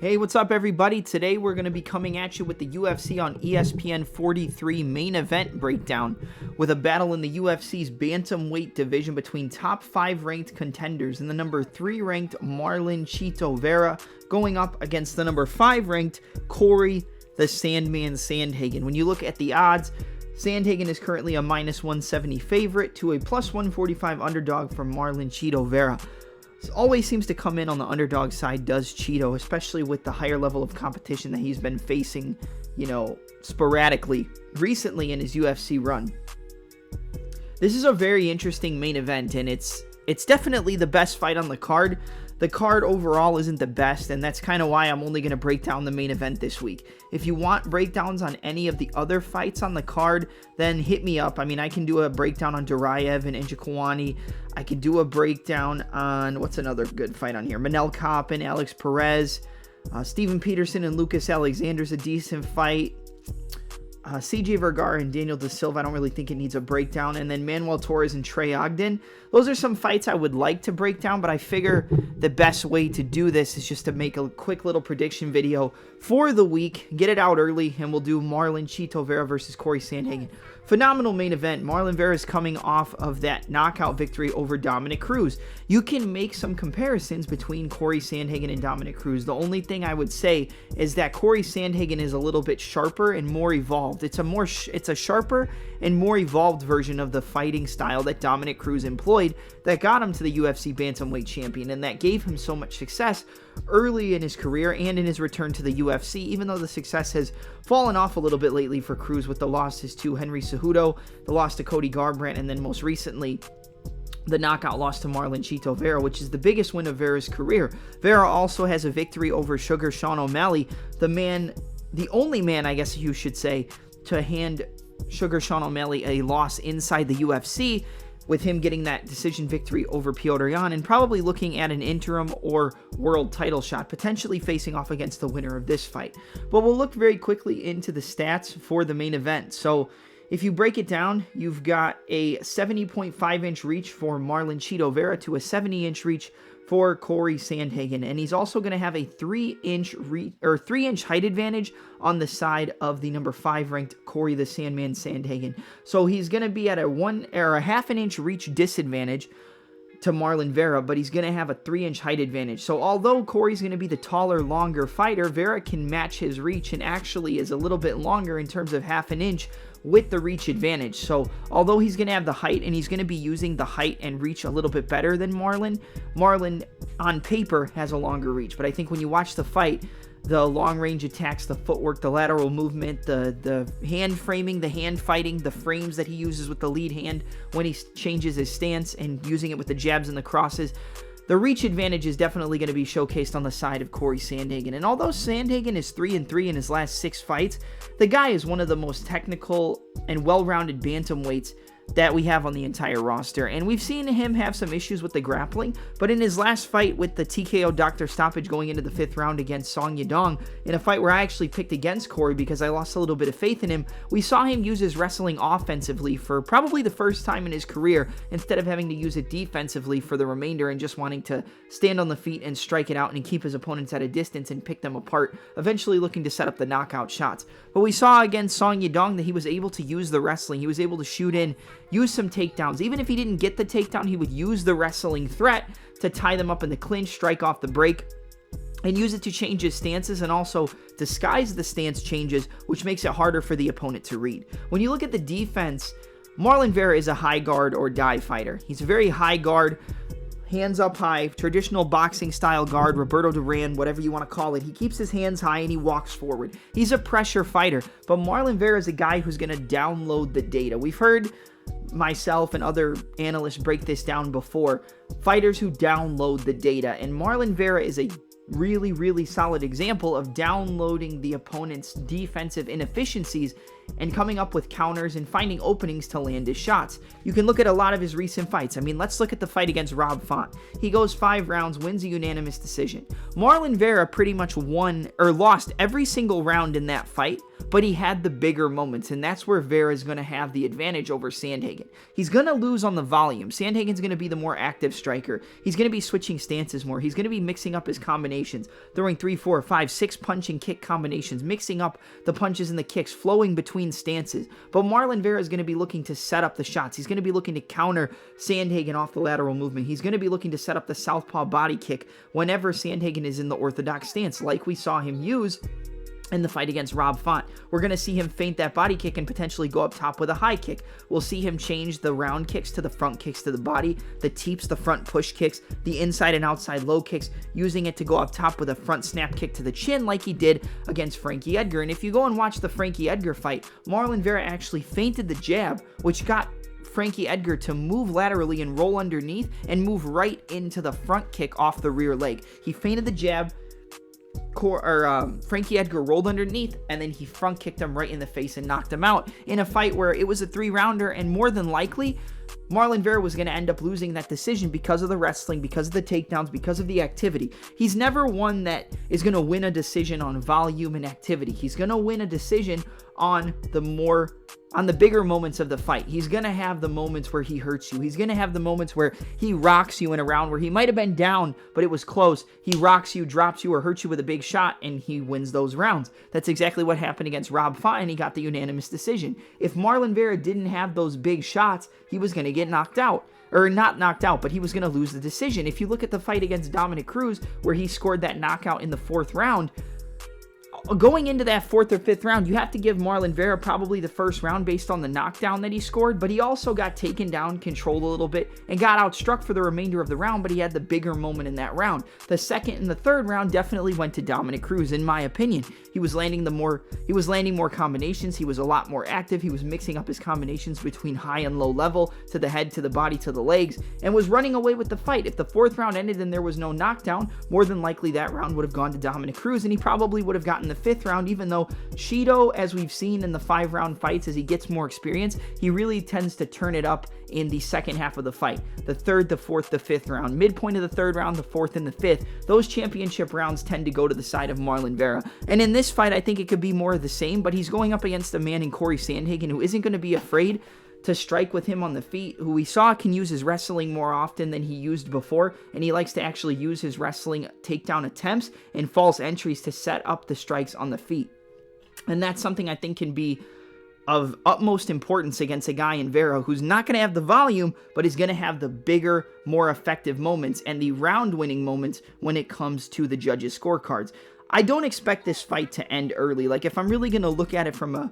Hey, what's up everybody? Today we're going to be coming at you with the UFC on ESPN 43 main event breakdown with a battle in the UFC's Bantamweight division between top 5 ranked contenders and the number 3 ranked Marlon Chito Vera going up against the number 5 ranked Cory the Sandman Sandhagen. When you look at the odds, Sandhagen is currently a -170 favorite to a +145 underdog from Marlon Chito Vera. Always seems to come in on the underdog side, does Chito, especially with the higher level of competition that he's been facing, sporadically recently in his UFC run. This is a very interesting main event, and it's definitely the best fight on the card. The card overall isn't the best, and that's kind of why I'm only going to break down the main event this week. If you want breakdowns on any of the other fights on the card, then hit me up. I mean, I can do a breakdown on Duraev and Njokuani. I can do a breakdown on, what's another good fight on here? Manel Kape and Alex Perez. Steven Peterson and Lucas Alexander's a decent fight. CJ Vergara and Daniel Da Silva, I don't really think it needs a breakdown. And then Manuel Torres and Trey Ogden. Those are some fights I would like to break down, but I figure the best way to do this is just to make a quick little prediction video for the week, get it out early, and we'll do Marlon Chito Vera versus Cory Sandhagen. Phenomenal main event. Marlon Vera is coming off of that knockout victory over Dominick Cruz. You can make some comparisons between Cory Sandhagen and Dominick Cruz. The only thing I would say is that Cory Sandhagen is a little bit sharper and more evolved. It's a sharper and more evolved version of the fighting style that Dominick Cruz employed that got him to the UFC Bantamweight champion and that gave him so much success early in his career and in his return to the UFC, even though the success has fallen off a little bit lately for Cruz with the losses to Henry Cejudo, the loss to Cody Garbrandt, and then most recently the knockout loss to Marlon Chito Vera, which is the biggest win of Vera's career. Vera also has a victory over Sugar Sean O'Malley, the only man, I guess you should say, to hand Sugar Sean O'Malley a loss inside the UFC, with him getting that decision victory over Petr Yan and probably looking at an interim or world title shot, potentially facing off against the winner of this fight. But we'll look very quickly into the stats for the main event. So if you break it down, you've got a 70.5-inch reach for Marlon Chito Vera to a 70-inch reach for Cory Sandhagen, and he's also going to have a 3-inch height advantage on the side of the number 5 ranked Cory the Sandman Sandhagen. So he's going to be at a half an inch reach disadvantage to Marlon Vera, but he's going to have a 3-inch height advantage. So although Cory's going to be the taller, longer fighter, Vera can match his reach and actually is a little bit longer in terms of half an inch with the reach advantage. So although he's going to have the height and he's going to be using the height and reach a little bit better than Marlon on paper has a longer reach. But I think when you watch the fight, the long range attacks, the footwork, the lateral movement, the hand framing, the hand fighting, the frames that he uses with the lead hand when he changes his stance and using it with the jabs and the crosses, the reach advantage is definitely going to be showcased on the side of Cory Sandhagen. And although Sandhagen is 3-3 in his last 6 fights, the guy is one of the most technical and well-rounded bantamweights that we have on the entire roster. And we've seen him have some issues with the grappling, but in his last fight with the TKO doctor stoppage going into the 5th round against Song Yadong, in a fight where I actually picked against Cory because I lost a little bit of faith in him, we saw him use his wrestling offensively for probably the first time in his career, instead of having to use it defensively for the remainder and just wanting to stand on the feet and strike it out and keep his opponents at a distance and pick them apart, eventually looking to set up the knockout shots. But we saw against Song Yadong that he was able to use the wrestling. He was able to shoot in, use some takedowns. Even if he didn't get the takedown, he would use the wrestling threat to tie them up in the clinch, strike off the break, and use it to change his stances and also disguise the stance changes, which makes it harder for the opponent to read. When you look at the defense, Marlon Vera is a high guard or die fighter. He's a very high guard, hands up high, traditional boxing style guard, Roberto Duran, whatever you want to call it. He keeps his hands high and he walks forward. He's a pressure fighter, but Marlon Vera is a guy who's going to download the data. We've heard myself and other analysts break this down before. Fighters who download the data, and Marlon Vera is a really, really solid example of downloading the opponent's defensive inefficiencies and coming up with counters and finding openings to land his shots. You can look at a lot of his recent fights. I mean, let's look at the fight against Rob Font. He goes 5 rounds, wins a unanimous decision. Marlon Vera pretty much won or lost every single round in that fight, but he had the bigger moments, and that's where Vera is going to have the advantage over Sandhagen. He's going to lose on the volume. Sandhagen's going to be the more active striker. He's going to be switching stances more. He's going to be mixing up his combinations, throwing 3, 4, 5, 6 punch and kick combinations, mixing up the punches and the kicks, flowing between stances. But Marlon Vera is going to be looking to set up the shots. He's going to be looking to counter Sandhagen off the lateral movement. He's going to be looking to set up the southpaw body kick whenever Sandhagen is in the orthodox stance, like we saw him use in the fight against Rob Font. We're going to see him feint that body kick and potentially go up top with a high kick. We'll see him change the round kicks to the front kicks to the body, the teeps, the front push kicks, the inside and outside low kicks, using it to go up top with a front snap kick to the chin like he did against Frankie Edgar. And if you go and watch the Frankie Edgar fight, Marlon Vera actually feinted the jab, which got Frankie Edgar to move laterally and roll underneath and move right into the front kick off the rear leg. He feinted the jab, Frankie Edgar rolled underneath, and then he front kicked him right in the face and knocked him out in a fight where it was a 3-rounder, and more than likely, Marlon Vera was going to end up losing that decision because of the wrestling, because of the takedowns, because of the activity. He's never one that is going to win a decision on volume and activity. He's going to win a decision on the bigger moments of the fight. He's going to have the moments where he hurts you. He's going to have the moments where he rocks you in a round where he might have been down, but it was close. He rocks you, drops you, or hurts you with a big shot, and he wins those rounds. That's exactly what happened against Rob Font, and he got the unanimous decision. If Marlon Vera didn't have those big shots, he was going to get knocked out. Or not knocked out, but he was going to lose the decision. If you look at the fight against Dominic Cruz, where he scored that knockout in the 4th round, going into that 4th or 5th round, you have to give Marlon Vera probably the 1st round based on the knockdown that he scored, but he also got taken down, controlled a little bit, and got outstruck for the remainder of the round, but he had the bigger moment in that round. The 2nd and the 3rd round definitely went to Dominic Cruz, in my opinion. He was landing more combinations. He was a lot more active. He was mixing up his combinations between high and low level, to the head, to the body, to the legs, and was running away with the fight. If the 4th round ended and there was no knockdown, more than likely that round would have gone to Dominic Cruz, and he probably would have gotten the 5th round, even though Chito, as we've seen in the 5-round fights, as he gets more experience, he really tends to turn it up in the second half of the fight. The 3rd, the 4th, the 5th round. Midpoint of the 3rd round, the 4th, and the 5th. Those championship rounds tend to go to the side of Marlon Vera. And in this fight, I think it could be more of the same, but he's going up against a man in Cory Sandhagen who isn't going to be afraid to strike with him on the feet, who we saw can use his wrestling more often than he used before, and he likes to actually use his wrestling takedown attempts and false entries to set up the strikes on the feet. And that's something I think can be of utmost importance against a guy in Vera who's not going to have the volume, but is going to have the bigger, more effective moments and the round-winning moments when it comes to the judges' scorecards. I don't expect this fight to end early. Like, if I'm really going to look at it from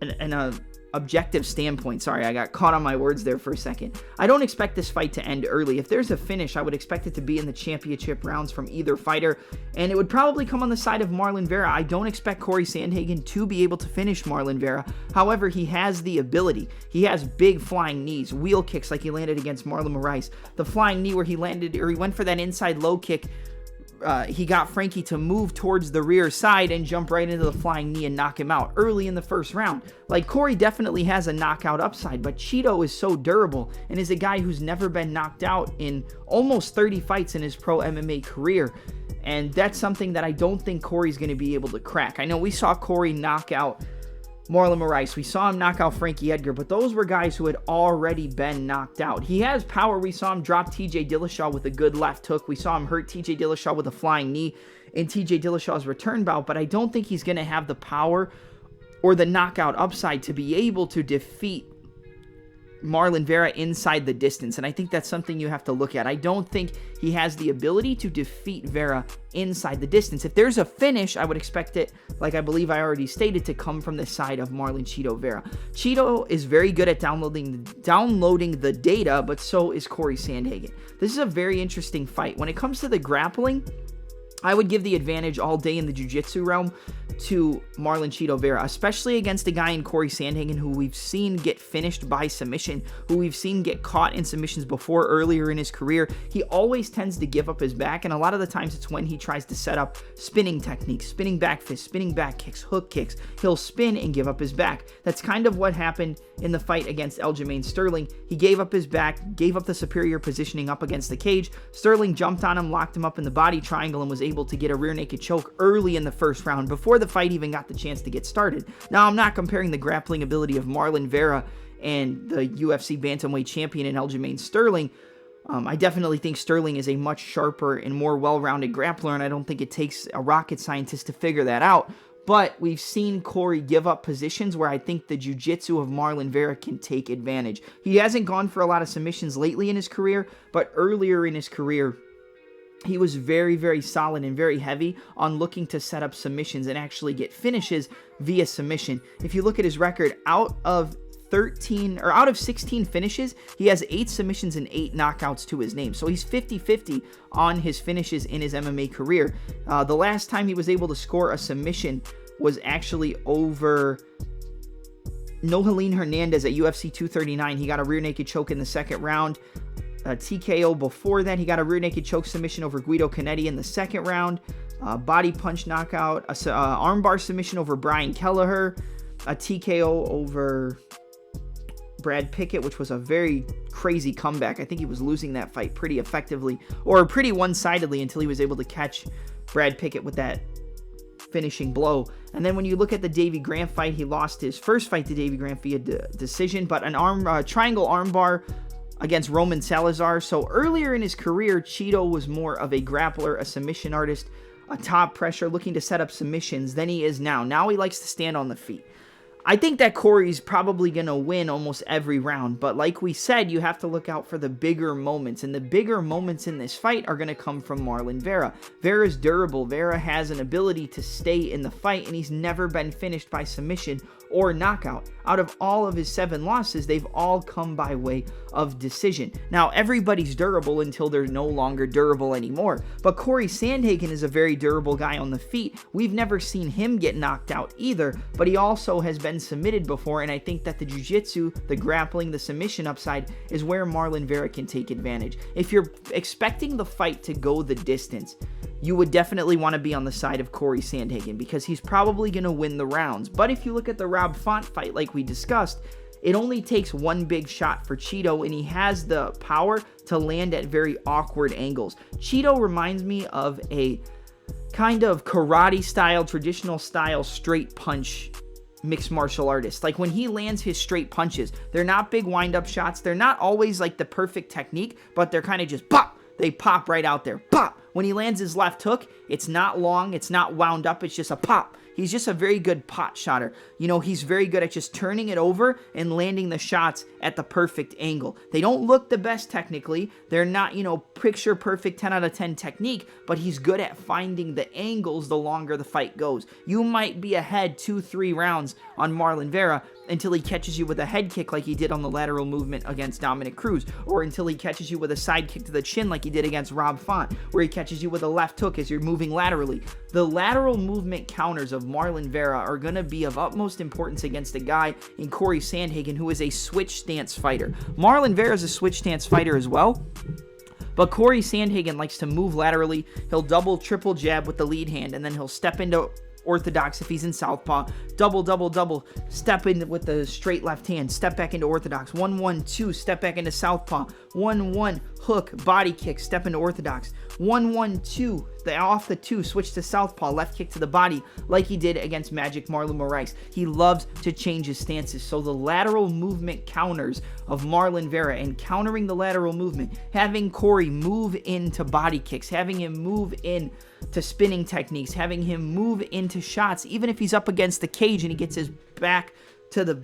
an objective standpoint. Sorry, I got caught on my words there for a second. I don't expect this fight to end early. If there's a finish, I would expect it to be in the championship rounds from either fighter, and it would probably come on the side of Marlon Vera. I don't expect Cory Sandhagen to be able to finish Marlon Vera. However, he has the ability. He has big flying knees, wheel kicks like he landed against Marlon Moraes. The flying knee where he landed, or he went for that inside low kick. He got Frankie to move towards the rear side and jump right into the flying knee and knock him out early in the 1st round. Like, Cory definitely has a knockout upside, but Chito is so durable and is a guy who's never been knocked out in almost 30 fights in his pro MMA career. And that's something that I don't think Cory's going to be able to crack. I know we saw Cory knock out Marlon Moraes. We saw him knock out Frankie Edgar, but those were guys who had already been knocked out. He has power. We saw him drop TJ Dillashaw with a good left hook. We saw him hurt TJ Dillashaw with a flying knee in TJ Dillashaw's return bout, but I don't think he's going to have the power or the knockout upside to be able to defeat Marlon Vera inside the distance, and I think that's something you have to look at. I don't think he has the ability to defeat Vera inside the distance. If there's a finish, I would expect it, like I believe I already stated, to come from the side of Marlon Chito Vera. Chito is very good at downloading the data, but so is Cory Sandhagen. This is a very interesting fight. When it comes to the grappling, I would give the advantage all day in the jiu-jitsu realm to Marlon Chito Vera, especially against a guy in Cory Sandhagen who we've seen get finished by submission, who we've seen get caught in submissions before earlier in his career. He always tends to give up his back, and a lot of the times it's when he tries to set up spinning techniques, spinning back fists, spinning back kicks, hook kicks. He'll spin and give up his back. That's kind of what happened in the fight against Aljamain Sterling. He gave up his back, gave up the superior positioning up against the cage. Sterling jumped on him, locked him up in the body triangle, and was able to get a rear naked choke early in the first round before the fight even got the chance to get started. Now, I'm not comparing the grappling ability of Marlon Vera and the UFC Bantamweight champion in Aljamain Sterling. I definitely think Sterling is a much sharper and more well-rounded grappler, and I don't think it takes a rocket scientist to figure that out. But we've seen Cory give up positions where I think the jiu-jitsu of Marlon Vera can take advantage. He hasn't gone for a lot of submissions lately in his career, but earlier in his career, he was very, very solid and very heavy on looking to set up submissions and actually get finishes via submission. If you look at his record, out of 16 finishes, he has 8 submissions and 8 knockouts to his name. So he's 50-50 on his finishes in his MMA career. The last time he was able to score a submission was actually over Nohelin Hernandez at UFC 239. He got a rear naked choke in the second round. TKO before that, he got a rear naked choke submission over Guido Canetti in the second round. Body punch knockout, armbar submission over Brian Kelleher, a TKO over Brad Pickett, which was a very crazy comeback. I think he was losing that fight pretty effectively, or pretty one-sidedly, until he was able to catch Brad Pickett with that finishing blow. And then when you look at the Davy Grant fight, he lost his first fight to Davy Grant via decision, but an triangle armbar against Roman Salazar. So earlier in his career, Chito was more of a grappler, a submission artist, a top pressure, looking to set up submissions than he is now. Now he likes to stand on the feet. I think that Cory's probably going to win almost every round, but like we said, you have to look out for the bigger moments, and the bigger moments in this fight are going to come from Marlon Vera. Vera's durable. Vera has an ability to stay in the fight, and he's never been finished by submission or knockout. Out of all of his 7 losses, they've all come by way of decision. Now, everybody's durable until they're no longer durable anymore, but Cory Sandhagen is a very durable guy on the feet. We've never seen him get knocked out either, but he also has been submitted before, and I think that the jiu-jitsu, the grappling, the submission upside is where Marlon Vera can take advantage. If you're expecting the fight to go the distance, you would definitely want to be on the side of Cory Sandhagen because he's probably going to win the rounds. But if you look at the Rob Font fight like we discussed, it only takes one big shot for Chito, and he has the power to land at very awkward angles. Chito reminds me of a kind of karate style, traditional style straight punch mixed martial artist. Like when he lands his straight punches, they're not big wind-up shots. They're not always like the perfect technique, but they're kind of just pop. They pop right out there. Pop. When he lands his left hook, it's not long, it's not wound up, it's just a pop. He's just a very good pot shotter. You know, he's very good at just turning it over and landing the shots at the perfect angle. They don't look the best technically. They're not, you know, picture perfect 10 out of 10 technique, but he's good at finding the angles the longer the fight goes. You might be ahead 2-3 rounds on Marlon Vera until he catches you with a head kick like he did on the lateral movement against Dominic Cruz, or until he catches you with a side kick to the chin like he did against Rob Font, where he catches you with a left hook as you're moving laterally. The lateral movement counters of Marlon Vera are going to be of utmost importance against a guy in Cory Sandhagen who is a switch stance fighter. Marlon Vera is a switch stance fighter as well, but Cory Sandhagen likes to move laterally. He'll double, triple jab with the lead hand, and then he'll step into orthodox if he's in southpaw, double, step in with the straight left hand, step back into orthodox, 1-1-2, step back into southpaw, 1-1, hook, body kick, step into orthodox, 1-1-2, off the 2, switch to southpaw, left kick to the body, like he did against Magic Marlon Moraes. He loves to change his stances, so the lateral movement counters of Marlon Vera, and countering the lateral movement, having Cory move into body kicks, having him move in to spinning techniques, having him move into shots, even if he's up against the cage and he gets his back to the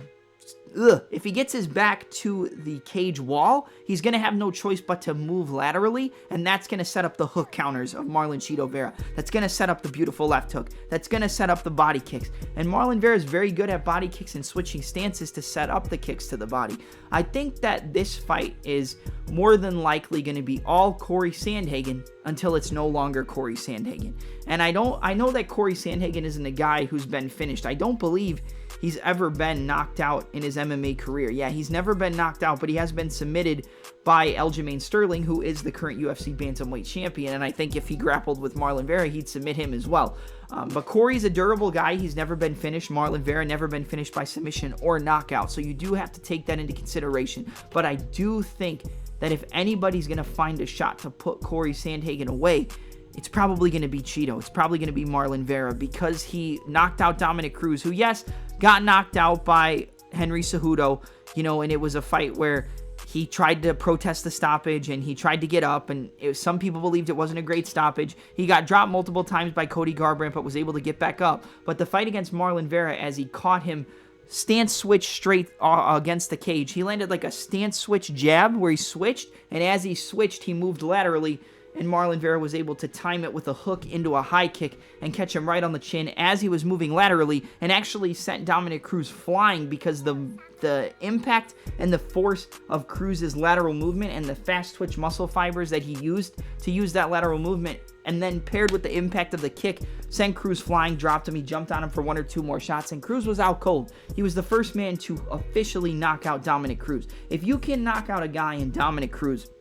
if he gets his back to the cage wall, he's going to have no choice but to move laterally, and that's going to set up the hook counters of Marlon Chito Vera. That's going to set up the beautiful left hook. That's going to set up the body kicks. And Marlon Vera is very good at body kicks and switching stances to set up the kicks to the body. I think that this fight is more than likely going to be all Cory Sandhagen until it's no longer Cory Sandhagen. And I know that Cory Sandhagen isn't a guy who's been finished. I don't believe he's ever been knocked out in his MMA career. Yeah, he's never been knocked out, but he has been submitted by Aljamain Sterling, who is the current UFC Bantamweight champion, and I think if he grappled with Marlon Vera, he'd submit him as well. But Cory's a durable guy. He's never been finished. Marlon Vera never been finished by submission or knockout, so you do have to take that into consideration. But I do think that if anybody's going to find a shot to put Cory Sandhagen away, it's probably going to be Chito. It's probably going to be Marlon Vera, because he knocked out Dominic Cruz, who, yes, got knocked out by Henry Cejudo, and it was a fight where he tried to protest the stoppage and he tried to get up, and some people believed it wasn't a great stoppage. He got dropped multiple times by Cody Garbrandt, but was able to get back up. But the fight against Marlon Vera, as he caught him stance switch straight against the cage, he landed like a stance switch jab where he switched, and as he switched, he moved laterally, and Marlon Vera was able to time it with a hook into a high kick and catch him right on the chin as he was moving laterally, and actually sent Dominic Cruz flying, because the impact and the force of Cruz's lateral movement and the fast twitch muscle fibers that he used to use that lateral movement, and then paired with the impact of the kick, sent Cruz flying, dropped him. He jumped on him for 1 or 2 more shots, and Cruz was out cold. He was the first man to officially knock out Dominic Cruz. If you can knock out a guy in Dominic Cruz,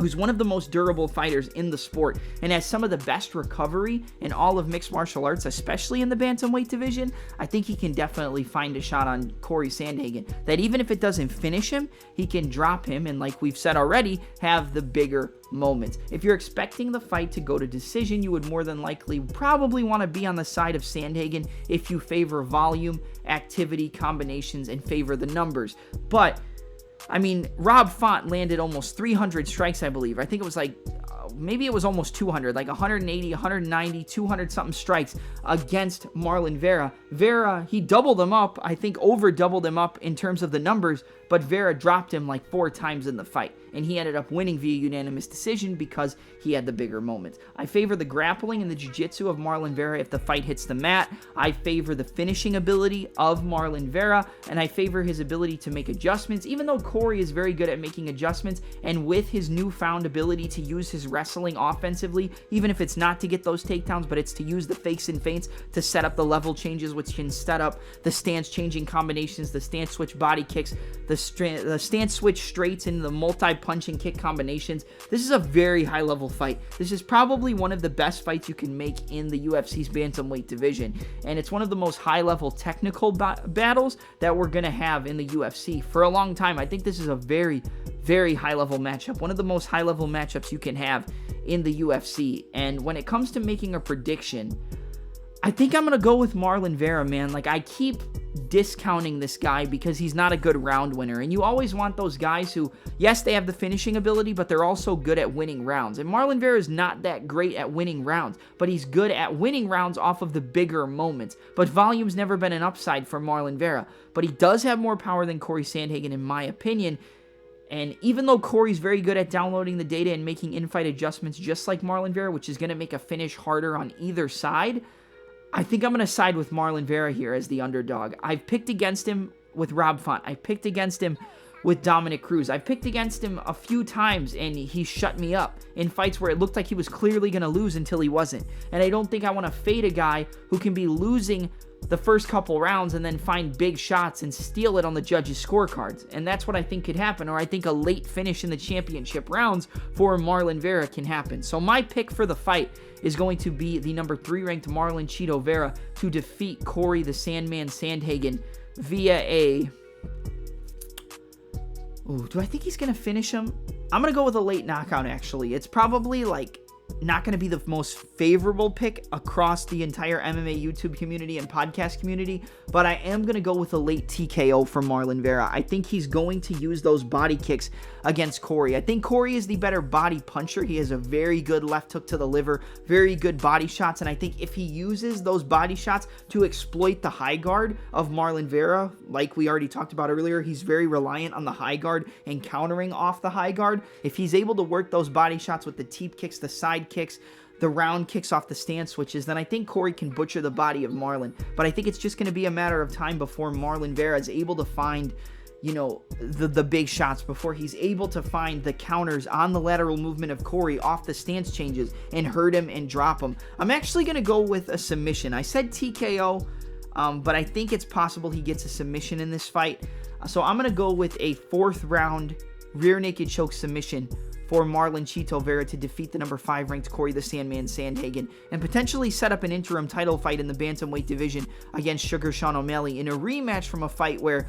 who's one of the most durable fighters in the sport and has some of the best recovery in all of mixed martial arts, especially in the bantamweight division, I think he can definitely find a shot on Cory Sandhagen. That even if it doesn't finish him, he can drop him and, like we've said already, have the bigger moments. If you're expecting the fight to go to decision, you would more than likely probably want to be on the side of Sandhagen if you favor volume, activity, combinations, and favor the numbers. But I mean, Rob Font landed almost 300 strikes, I believe. I think it was like, maybe it was almost 200, like 180, 190, 200 something strikes against Marlon Vera. Vera, he doubled him up, I think over doubled him up in terms of the numbers, but Vera dropped him like 4 times in the fight, and he ended up winning via unanimous decision because he had the bigger moments. I favor the grappling and the jiu-jitsu of Marlon Vera if the fight hits the mat. I favor the finishing ability of Marlon Vera, and I favor his ability to make adjustments, even though Cory is very good at making adjustments, and with his newfound ability to use his wrestling offensively, even if it's not to get those takedowns, but it's to use the fakes and feints to set up the level changes, which can set up the stance changing combinations, the stance switch body kicks, the stance switch straights, and the multi-punch and kick combinations. This is a very high-level fight. This is probably one of the best fights you can make in the UFC's bantamweight division, and it's one of the most high-level technical battles that we're going to have in the UFC for a long time. I think this is a very, very high-level matchup, one of the most high-level matchups you can have in the UFC. And when it comes to making a prediction, I think I'm going to go with Marlon Vera, man. Like, I keep discounting this guy because he's not a good round winner. And you always want those guys who, yes, they have the finishing ability, but they're also good at winning rounds. And Marlon Vera is not that great at winning rounds, but he's good at winning rounds off of the bigger moments. But volume's never been an upside for Marlon Vera. But he does have more power than Cory Sandhagen, in my opinion. And even though Cory's very good at downloading the data and making in-fight adjustments just like Marlon Vera, which is going to make a finish harder on either side, I think I'm going to side with Marlon Vera here as the underdog. I've picked against him with Rob Font. I picked against him with Dominic Cruz. I've picked against him a few times, and he shut me up in fights where it looked like he was clearly going to lose until he wasn't. And I don't think I want to fade a guy who can be losing the first couple rounds and then find big shots and steal it on the judges' scorecards. And that's what I think could happen, or I think a late finish in the championship rounds for Marlon Vera can happen. So my pick for the fight is going to be the number 3 ranked Marlon Chito Vera to defeat Cory the Sandman Sandhagen via a... Ooh, do I think he's going to finish him? I'm going to go with a late knockout, actually. It's probably like not going to be the most favorable pick across the entire MMA YouTube community and podcast community, but I am going to go with a late TKO for Marlon Vera. I think he's going to use those body kicks against Cory. I think Cory is the better body puncher. He has a very good left hook to the liver, very good body shots, and I think if he uses those body shots to exploit the high guard of Marlon Vera, like we already talked about earlier, he's very reliant on the high guard and countering off the high guard. If he's able to work those body shots with the teep kicks, the side kicks, the round kicks off the stance switches, then I think Cory can butcher the body of Marlon. But I think it's just going to be a matter of time before Marlon Vera is able to find, you know, the big shots, before he's able to find the counters on the lateral movement of Cory off the stance changes and hurt him and drop him. I'm actually going to go with a submission. I said TKO, but I think it's possible he gets a submission in this fight. So I'm going to go with a 4th round rear naked choke submission for Marlon Chito Vera to defeat the number 5 ranked Cory the Sandman Sandhagen and potentially set up an interim title fight in the bantamweight division against Sugar Sean O'Malley in a rematch from a fight where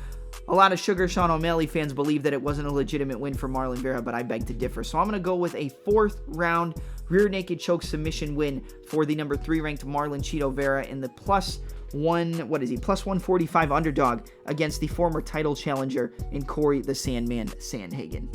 a lot of Sugar Sean O'Malley fans believe that it wasn't a legitimate win for Marlon Vera, but I beg to differ. So I'm going to go with a 4th round rear naked choke submission win for the number 3 ranked Marlon Chito Vera in the plus 145 underdog against the former title challenger in Cory the Sandman Sandhagen.